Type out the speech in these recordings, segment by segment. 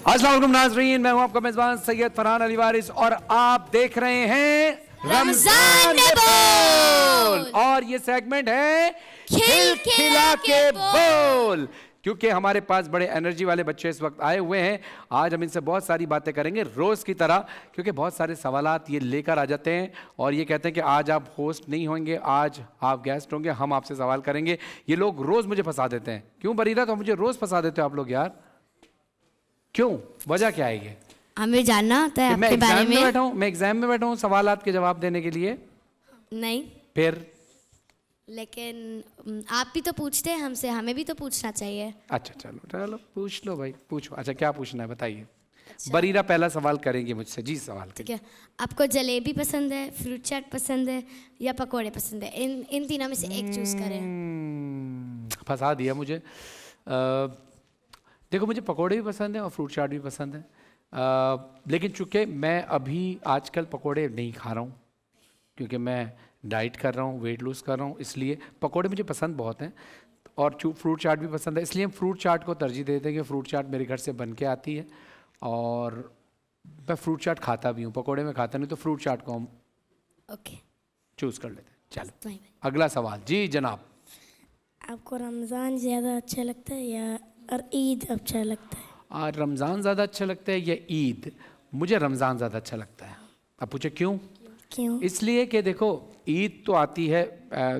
अस्सलाम वालेकुम नाज़रीन, मैं हूं आपका मेजबान सैयद फरहान अली वारिस और आप देख रहे हैं रमजान में बोल। और ये सेगमेंट है खिलखिला के बोल। क्योंकि हमारे पास बड़े एनर्जी वाले बच्चे इस वक्त आए हुए हैं, आज हम इनसे बहुत सारी बातें करेंगे रोज़ की तरह, क्योंकि बहुत सारे सवालात ये लेकर आ जाते हैं और ये कहते हैं कि आज आप होस्ट नहीं होंगे, आज आप गेस्ट होंगे, हम आपसे सवाल करेंगे। ये लोग रोज़ मुझे फंसा देते हैं। क्यों बरीरा, तो मुझे रोज़ फंसा देते हो आप लोग यार, क्यों, वजह क्या है ये? हमें जानना होता है आपके बारे में। मैं एग्जाम में बैठा हूँ सवालात के जवाब देने के लिए। नहीं, फिर लेकिन आप भी तो पूछते हैं हमसे, हमें भी तो पूछना चाहिए। अच्छा चलो चलो पूछ लो भाई, पूछो। अच्छा क्या पूछना है बताइए। बरीरा पहला सवाल करेंगे मुझसे। जी सवाल ठीक है, आपको जलेबी पसंद है, फ्रूट चाट पसंद है या पकोड़े पसंद है? इन तीनों में से एक चूज करें। फंसा दिया मुझे। देखो मुझे पकोड़े भी पसंद है और फ्रूट चाट भी पसंद है, लेकिन चूँकि मैं अभी आजकल पकोड़े नहीं खा रहा हूँ क्योंकि मैं डाइट कर रहा हूँ, वेट लूज़ कर रहा हूँ, इसलिए पकोड़े मुझे पसंद बहुत हैं और फ्रूट चाट भी पसंद है, इसलिए हम फ्रूट चाट को तरजीह देते हैं कि फ्रूट चाट मेरे घर से बन के आती है और मैं फ्रूट चाट खाता भी हूँ, पकोड़े में खाता नहीं, तो फ्रूट चाट को हम ओके चूज़ कर लेते हैं। चलो बाय। अगला सवाल। जी जनाब। आपको रमज़ान ज़्यादा अच्छा लगता है या और ईद अच्छा लगता है? और रमज़ान ज़्यादा अच्छा लगता है या ईद? मुझे रमज़ान ज़्यादा अच्छा लगता है। अब पूछे क्यों? क्यों? इसलिए कि देखो ईद तो आती है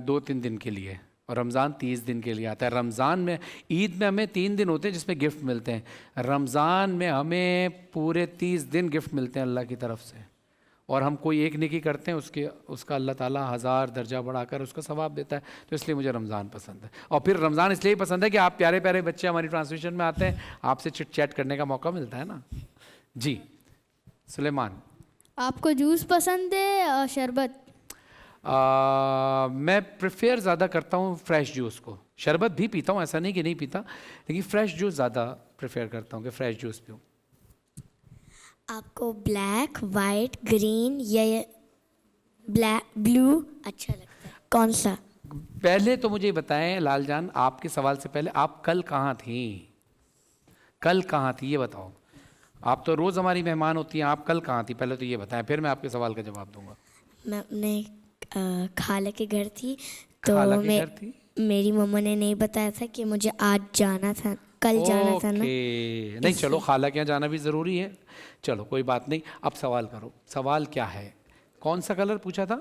2-3 दिन के लिए और रमज़ान 30 दिन के लिए आता है। रमज़ान में, ईद में हमें 3 दिन होते हैं जिसमें गिफ्ट मिलते हैं, रमज़ान में हमें पूरे 30 दिन गिफ्ट मिलते हैं अल्लाह की तरफ से, और हम कोई एक नेकी करते हैं उसका अल्लाह ताला 1000 दर्जा बढ़ाकर उसका सवाब देता है। तो इसलिए मुझे रमज़ान पसंद है। और फिर रमज़ान इसलिए पसंद है कि आप प्यारे प्यारे बच्चे हमारी ट्रांसमिशन में आते हैं, आपसे चिट चैट करने का मौका मिलता है ना। जी सुलेमान। आपको जूस पसंद है और शरबत? मैं प्रेफर ज़्यादा करता हूँ फ्रेश जूस को। शरबत भी पीता हूँ, ऐसा नहीं कि नहीं पीता, लेकिन फ्रेश जूस ज़्यादा प्रेफर करता हूँ कि फ्रेश जूस पीऊँ। आपको ब्लैक, वाइट, ग्रीन या ब्लैक, ब्लू अच्छा लगता है? कौन सा? पहले तो मुझे बताएं लालजान, आपके सवाल से पहले आप कल कहाँ थी? कल कहाँ थी ये बताओ। आप तो रोज़ हमारी मेहमान होती हैं, आप कल कहाँ थी पहले तो ये बताएं, फिर मैं आपके सवाल का जवाब दूंगा। मैं अपने खाला के घर थी, तो खाला के घर थी? मेरी मम्मा ने नहीं बताया था कि मुझे आज जाना था, कल जाना था ना। नहीं चलो, खाला के यहाँ जाना भी ज़रूरी है, चलो कोई बात नहीं। अब सवाल करो। सवाल क्या है? कौन सा कलर पूछा था?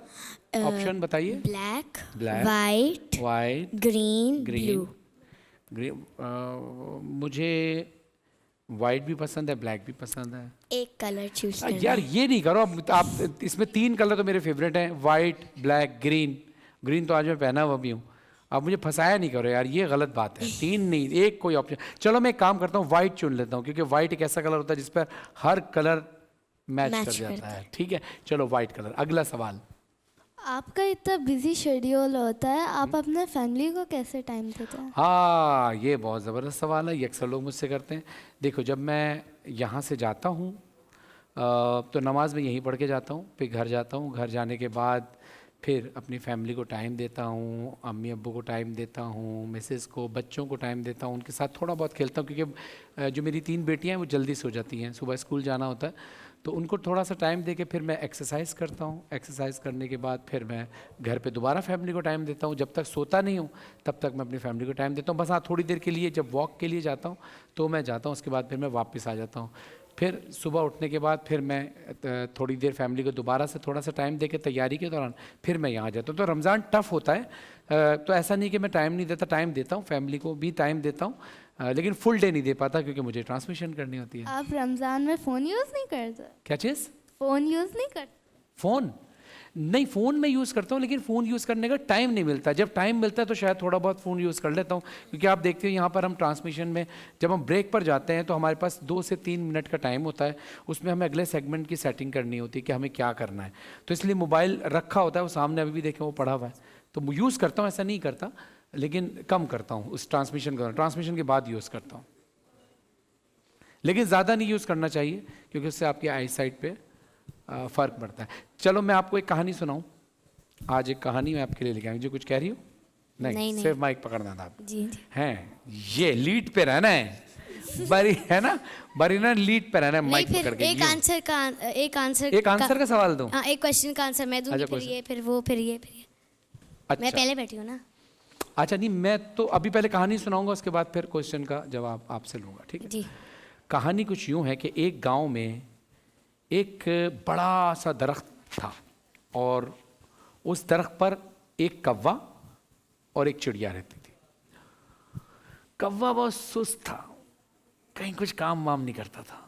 ऑप्शन बताइए। Black, black, white, white, green, green, blue. Green. मुझे वाइट भी पसंद है, ब्लैक भी पसंद है। एक कलर चूज करना यार है। ये नहीं करो आप इसमें 3 कलर तो मेरे फेवरेट हैं, वाइट, ब्लैक, ग्रीन। ग्रीन तो आज मैं पहना हुआ भी हूँ। आप मुझे फंसाया नहीं करो यार, ये गलत बात है। 3 नहीं, एक कोई ऑप्शन। चलो मैं एक काम करता हूँ, वाइट चुन लेता हूँ, क्योंकि वाइट एक ऐसा कलर होता है जिस पर हर कलर मैच कर जाता है। ठीक है चलो वाइट कलर। अगला सवाल। आपका इतना बिजी शेड्यूल होता है, आप अपने फैमिली को कैसे टाइम देते हैं? हाँ ये बहुत ज़बरदस्त सवाल है, ये अक्सर लोग मुझसे करते हैं। देखो जब मैं यहाँ से जाता हूँ तो नमाज में यहीं पढ़ के जाता हूँ, फिर घर जाता हूँ, घर जाने के बाद फिर अपनी फैमिली को टाइम देता हूँ, अम्मी अब्बू को टाइम देता हूँ, मिसेस को, बच्चों को टाइम देता हूँ, उनके साथ थोड़ा बहुत खेलता हूँ, क्योंकि जो मेरी 3 बेटियाँ हैं वो जल्दी सो जाती हैं, सुबह स्कूल जाना होता है, तो उनको थोड़ा सा टाइम दे के फिर मैं एक्सरसाइज करता हूँ। एक्सरसाइज करने के बाद फिर मैं घर पे दोबारा फैमिली को टाइम देता हूँ। जब तक सोता नहीं हूँ तब तक मैं अपनी फैमिली को टाइम देता हूँ। बस हाँ थोड़ी देर के लिए जब वॉक के लिए जाता हूँ तो मैं जाता हूँ, उसके बाद फिर मैं वापस आ जाता हूँ। फिर सुबह उठने के बाद फिर मैं थोड़ी देर फैमिली को दोबारा से थोड़ा सा टाइम देके तैयारी के दौरान फिर मैं यहाँ जाता हूँ। तो रमज़ान टफ़ होता है, तो ऐसा नहीं कि मैं टाइम नहीं देता, टाइम देता हूँ, फैमिली को भी टाइम देता हूँ, लेकिन फुल डे नहीं दे पाता क्योंकि मुझे ट्रांसमिशन करनी होती है। आप रमज़ान में फ़ोन यूज़ नहीं करते? क्या चीज़? फ़ोन यूज़ नहीं करते? फ़ोन नहीं, फ़ोन में यूज़ करता हूँ, लेकिन फ़ोन यूज़ करने का टाइम नहीं मिलता। जब टाइम मिलता है तो शायद थोड़ा बहुत फ़ोन यूज़ कर लेता हूँ, क्योंकि आप देखते हो यहाँ पर हम ट्रांसमिशन में जब हम ब्रेक पर जाते हैं तो हमारे पास 2 से 3 मिनट का टाइम होता है, उसमें हमें अगले सेगमेंट की सेटिंग करनी होती है कि हमें क्या करना है, तो इसलिए मोबाइल रखा होता है, वो सामने अभी भी देखें वो पड़ा हुआ है, तो यूज़ करता हूँ, ऐसा नहीं करता, लेकिन कम करता हूँ उस ट्रांसमिशन के बाद यूज़ करता हूँ, लेकिन ज़्यादा नहीं यूज़ करना चाहिए क्योंकि उससे आपकी आई साइट पर फ़र्क पड़ता है। चलो मैं आपको एक कहानी सुनाऊँ। आज एक कहानी मैं आपके लिए लेके आऊँ। जो कुछ कह रही हो? नहीं, सिर्फ माइक पकड़ना था आप। जी जी। हैं ये लीड पे रहना है बरी है ना, बरी ना लीड पे रहना है नहीं, माइक फिर पकड़ के। एक आंसर एक आंसर का सवाल दूं? हाँ, एक क्वेश्चन का आंसर मैं दूंगी, अच्छा, फिर ये, फिर वो, फिर ये, फिर ये। मैं अच्छा पहले बैठी हूँ ना। अच्छा, नहीं मैं तो अभी पहले कहानी सुनाऊंगा, उसके बाद फिर क्वेश्चन का जवाब आपसे लूंगा, ठीक है? जी। कहानी कुछ यूं है कि एक गांव में एक बड़ा सा दरख्त था और उस दरख्त पर एक कौवा और एक चिड़िया रहती थी। कौवा बहुत सुस्त था, कहीं कुछ काम वाम नहीं करता था।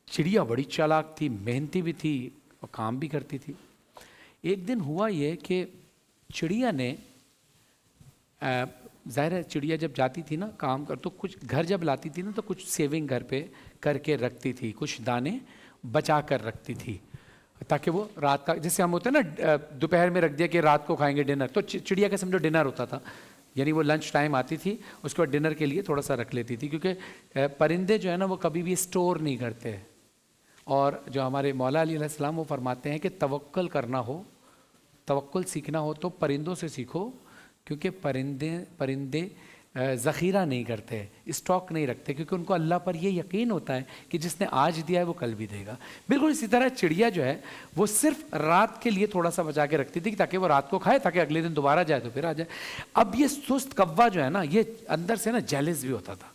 चिड़िया बड़ी चालाक थी, मेहनती भी थी और काम भी करती थी। एक दिन हुआ ये कि चिड़िया ने ज़ाहिर है चिड़िया जब जाती थी ना काम कर, तो कुछ घर जब लाती थी ना तो कुछ सेविंग घर पे करके रखती थी, कुछ दाने बचा कर रखती थी ताकि वो रात का, जैसे हम होते हैं ना दोपहर में रख दिया कि रात को खाएंगे डिनर, तो चिड़िया का समझो डिनर होता था, यानी वो लंच टाइम आती थी, उसके बाद डिनर के लिए थोड़ा सा रख लेती थी, क्योंकि परिंदे जो है ना वो कभी भी स्टोर नहीं करते। और जो हमारे मौला अली अलैहिस्सलाम वो फरमाते हैं कि तवक्कुल करना हो, तवक्कुल सीखना हो तो परिंदों से सीखो, क्योंकि परिंदे ज़ख़ीरा नहीं करते, स्टॉक नहीं रखते, क्योंकि उनको अल्लाह पर ये यकीन होता है कि जिसने आज दिया है वो कल भी देगा। बिल्कुल इसी तरह चिड़िया जो है वो सिर्फ रात के लिए थोड़ा सा बचा के रखती थी ताकि वो रात को खाए, ताकि अगले दिन दोबारा जाए तो फिर आ जाए। अब ये सुस्त कौवा जो है ना, ये अंदर से ना जेलस भी होता था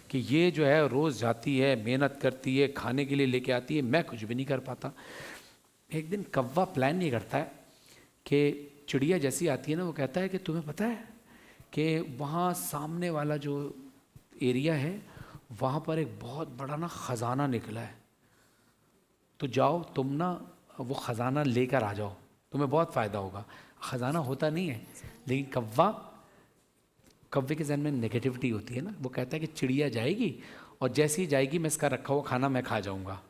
कि ये जो है रोज़ जाती है, मेहनत करती है, खाने के लिए लेके आती है, मैं कुछ भी नहीं कर पाता। एक दिन कौवा प्लान ये करता है कि चिड़िया जैसी आती है ना, वो कहता है कि तुम्हें पता है कि वहाँ सामने वाला जो एरिया है वहाँ पर एक बहुत बड़ा ना ख़जाना निकला है, तो जाओ तुम ना वो ख़जाना लेकर आ जाओ, तुम्हें बहुत फ़ायदा होगा। ख़जाना होता नहीं है, लेकिन कौवे के जहन में नेगेटिविटी होती है ना, वो कहता है कि चिड़िया जाएगी और जैसे ही जाएगी मैं इसका रखा हुआ खाना मैं खा जाऊँगा।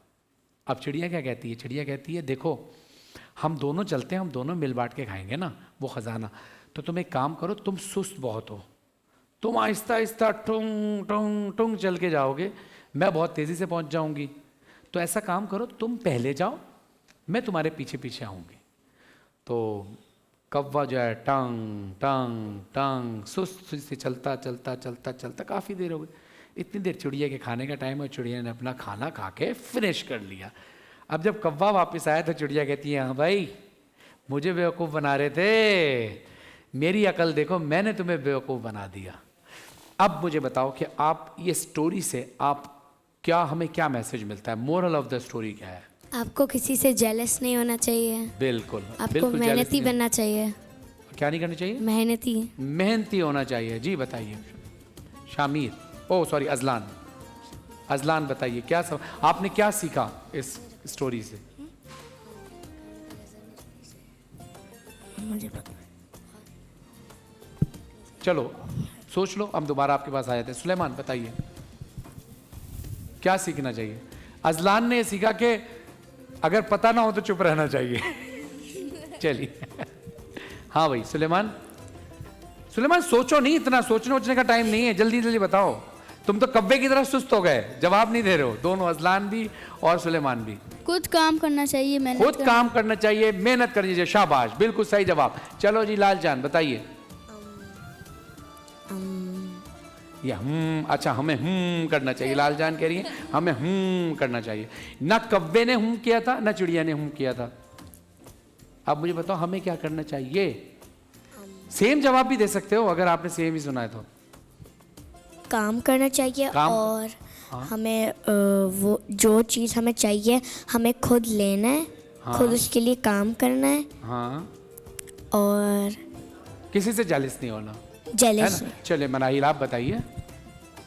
अब चिड़िया क्या कहती है? चिड़िया कहती है देखो हम दोनों चलते हैं, हम दोनों मिल बांट के खाएंगे ना वो ख़जाना, तो तुम एक काम करो, तुम सुस्त बहुत हो, तुम आहिस्ता आहिस्ता टुंग टुंग टुंग चल के जाओगे, मैं बहुत तेज़ी से पहुंच जाऊंगी, तो ऐसा काम करो तुम पहले जाओ, मैं तुम्हारे पीछे पीछे आऊँगी। तो कौवा जो है टंग टंग टंग सुस्त से चलता चलता चलता चलता काफ़ी देर हो गई। इतनी देर चिड़िया के खाने का टाइम है, चिड़िया ने अपना खाना खा के फिनिश कर लिया। अब जब कौवा वापस आया तो चिड़िया कहती है हाँ भाई मुझे बेवकूफ़ बना रहे थे, मेरी अकल देखो मैंने तुम्हें बेवकूफ़ बना दिया। अब मुझे बताओ कि आप ये स्टोरी से आप क्या, हमें क्या मैसेज मिलता है? मोरल ऑफ द स्टोरी क्या है? आपको किसी से जेलस नहीं होना चाहिए, बिल्कुल आपको बिल्कुल मेहनती jealous बनना चाहिए। नहीं। क्या नहीं करनी चाहिए? मेहनती। मेहनती होना चाहिए। जी बताइए शामिर, ओ सॉरी अजलान, अजलान बताइए क्या सब आपने क्या सीखा इस स्टोरी से? मुझे पता चलो सोच लो, हम दोबारा आपके पास आए थे। सुलेमान बताइए क्या सीखना चाहिए? अजलान ने सीखा कि अगर पता ना हो तो चुप रहना चाहिए। चलिए हाँ भाई सुलेमान, सुलेमान सोचो नहीं, इतना सोचने वोचने का टाइम नहीं है, जल्दी जल्दी बताओ। तुम तो कब्बे की तरह सुस्त हो गए, जवाब नहीं दे रहे हो दोनों, अजलान भी और सुलेमान भी। खुद काम करना चाहिए, मेहनत खुद काम करना चाहिए, मेहनत करनी चाहिए, शाबाश, बिल्कुल सही जवाब। चलो जी लालजान बताइए। या अच्छा हमें करना चाहिए, लालजान कह रही है हमें करना चाहिए। ना कब्बे ने किया था ना चिड़िया ने किया था। अब मुझे बताओ हमें क्या करना चाहिए? सेम जवाब भी दे सकते हो अगर आपने सेम ही सुना है तो। काम करना चाहिए काम? और हमें वो जो चीज़ हमें चाहिए हमें खुद लेना है, खुद उसके लिए काम करना है। हाँ, और किसी से जेलस नहीं होना, है जेलस ना? चलिए मनाहिल आप बताइए।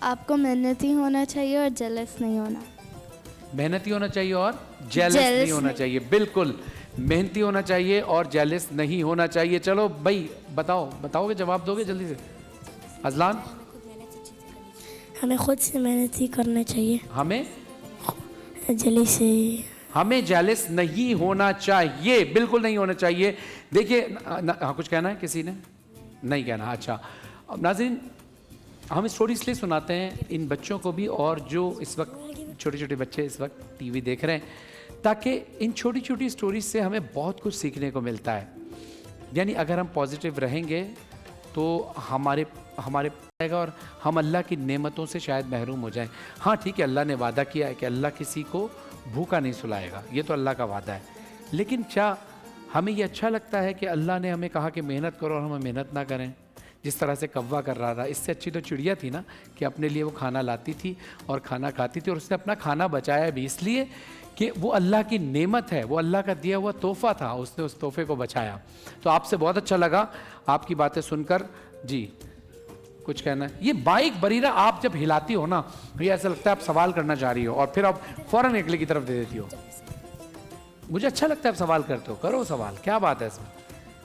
आपको मेहनती होना चाहिए और जेलस नहीं होना। मेहनती होना चाहिए और जेलस नहीं होना चाहिए, बिल्कुल मेहनती होना चाहिए और जेलस नहीं होना चाहिए। चलो भाई बताओ, बताओगे जवाब दोगे जल्दी से? अजलान? हमें खुद से मेहनत ही करना चाहिए, हमें जल्दी से हमें जेलस नहीं होना चाहिए, बिल्कुल नहीं होना चाहिए। देखिए हाँ कुछ कहना है किसी ने? नहीं कहना, अच्छा। अब नाज़रीन हम स्टोरी इसलिए सुनाते हैं इन बच्चों को भी, और जो इस वक्त छोटे छोटे बच्चे इस वक्त टीवी देख रहे हैं, ताकि इन छोटी छोटी स्टोरीज से हमें बहुत कुछ सीखने को मिलता है। यानी अगर हम पॉजिटिव रहेंगे तो हमारे जाएगा और हम अल्लाह की नेमतों से शायद महरूम हो जाएं। हाँ ठीक है, अल्लाह ने वादा किया है कि अल्लाह किसी को भूखा नहीं सुलाएगा, ये तो अल्लाह का वादा है। लेकिन क्या हमें ये अच्छा लगता है कि अल्लाह ने हमें कहा कि मेहनत करो और हम मेहनत ना करें? जिस तरह से कौवा कर रहा था, इससे अच्छी तो चिड़िया थी ना कि अपने लिए वो खाना लाती थी और खाना खाती थी, और उसने अपना खाना बचाया भी इसलिए कि वो अल्लाह की नेमत है, वो अल्लाह का दिया हुआ तोहफा था, उसने उस तोहफे को बचाया। तो आपसे बहुत अच्छा लगा आपकी बातें सुनकर। जी कुछ कहना है? ये बाइक बरीरा आप जब हिलाती हो ना, ये ऐसा लगता है आप सवाल करना चाह रही हो और फिर आप फौरन अगले की तरफ दे देती हो। मुझे अच्छा लगता है आप सवाल करते हो, करो सवाल, क्या बात है इसमें?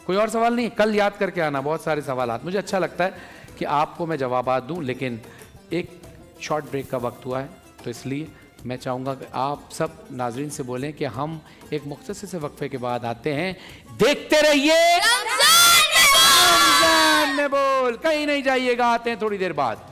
कोई और सवाल नहीं? कल याद करके आना बहुत सारे सवाल। मुझे अच्छा लगता है कि आपको मैं जवाबात दूं, लेकिन एक शॉर्ट ब्रेक का वक्त हुआ है, तो इसलिए मैं चाहूँगा कि आप सब नाजरीन से बोलें कि हम एक मुख्तसर से वक्फे के बाद आते हैं। देखते रहिए रमज़ान में बोल, कहीं नहीं जाइएगा, आते हैं थोड़ी देर बाद।